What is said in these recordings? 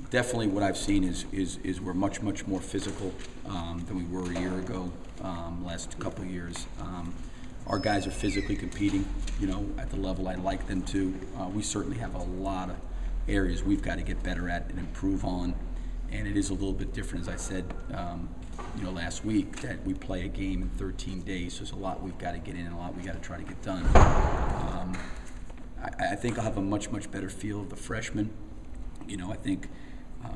definitely what I've seen is we're much more physical than we were a year ago. Last couple of years, our guys are physically competing, at the level I'd like them to. We certainly have a lot of areas we've got to get better at and improve on, and it is a little bit different, as I said, last week, that we play a game in 13 days. So there's a lot we've got to get in and a lot we got to try to get done. I think I'll have a much better feel of the freshmen. I think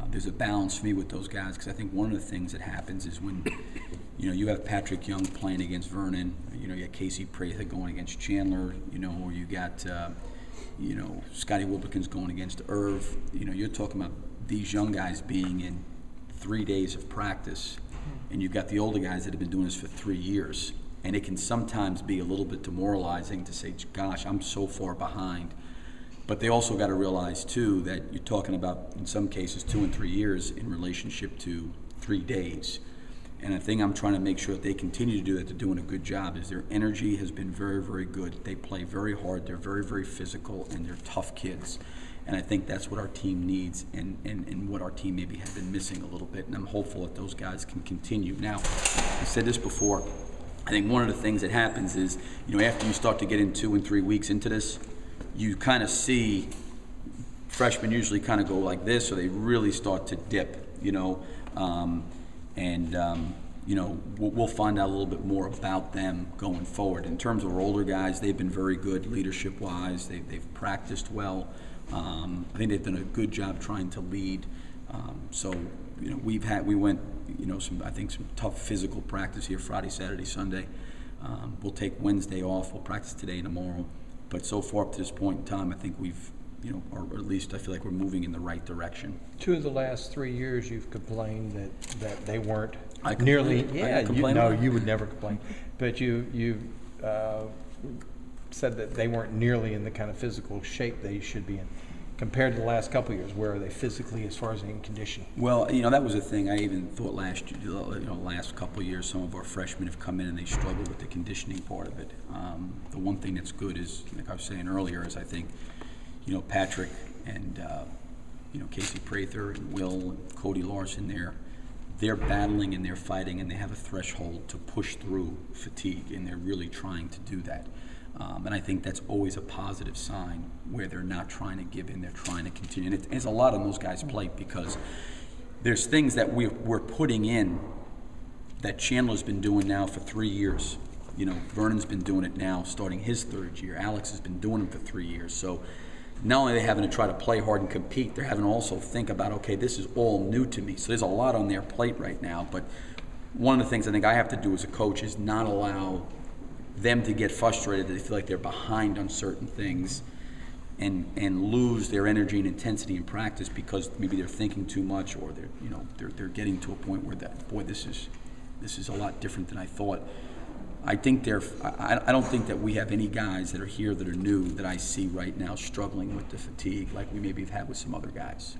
there's a balance for me with those guys, because I think one of the things that happens is when you have Patrick Young playing against Vernon, you got Casey Prather going against Chandler, or you got Scotty Wilbekin's going against Irv. You're talking about these young guys being in 3 days of practice, and you've got the older guys that have been doing this for 3 years, and it can sometimes be a little bit demoralizing to say, gosh, I'm so far behind. But they also got to realize, too, that you're talking about, in some cases, 2 and 3 years in relationship to 3 days. And the thing I'm trying to make sure that they continue to do, that they're doing a good job, is their energy has been very good. They play very hard, they're very physical, and they're tough kids. And I think that's what our team needs, and what our team maybe has been missing a little bit. And I'm hopeful that those guys can continue. Now, I said this before, I think one of the things that happens is, after you start to get in 2 and 3 weeks into this, you kind of see freshmen usually kind of go like this, or they really start to dip, we'll find out a little bit more about them going forward. In terms of our older guys, they've been very good leadership-wise. They've practiced well. I think they've done a good job trying to lead. We went, some tough physical practice here Friday, Saturday, Sunday. We'll take Wednesday off. We'll practice today and tomorrow. But so far up to this point in time, I think we've, or at least I feel like we're moving in the right direction. 2 of the last 3 years, you've complained that they weren't I nearly. Yeah, You would never complain, but you said that they weren't nearly in the kind of physical shape they should be in. Compared to the last couple of years, where are they physically as far as in condition? Well, that was a thing. I even thought last couple of years, some of our freshmen have come in and they struggle with the conditioning part of it. The one thing that's good is, like I was saying earlier, is I think, Patrick and Casey Prather and Will and Cody Larson, they're battling and they're fighting, and they have a threshold to push through fatigue, and they're really trying to do that. And I think that's always a positive sign, where they're not trying to give in, they're trying to continue. And it's a lot on those guys' plate, because there's things that we're putting in that Chandler's been doing now for 3 years. Vernon's been doing it now, starting his 3rd year. Alex has been doing it for 3 years. So not only are they having to try to play hard and compete, they're having to also think about, okay, this is all new to me. So there's a lot on their plate right now. But one of the things I think I have to do as a coach is not allow them to get frustrated, that they feel like they're behind on certain things, and lose their energy and intensity in practice because maybe they're thinking too much, or they're getting to a point where this is a lot different than I thought. I think I don't think that we have any guys that are here that are new that I see right now struggling with the fatigue like we maybe have had with some other guys.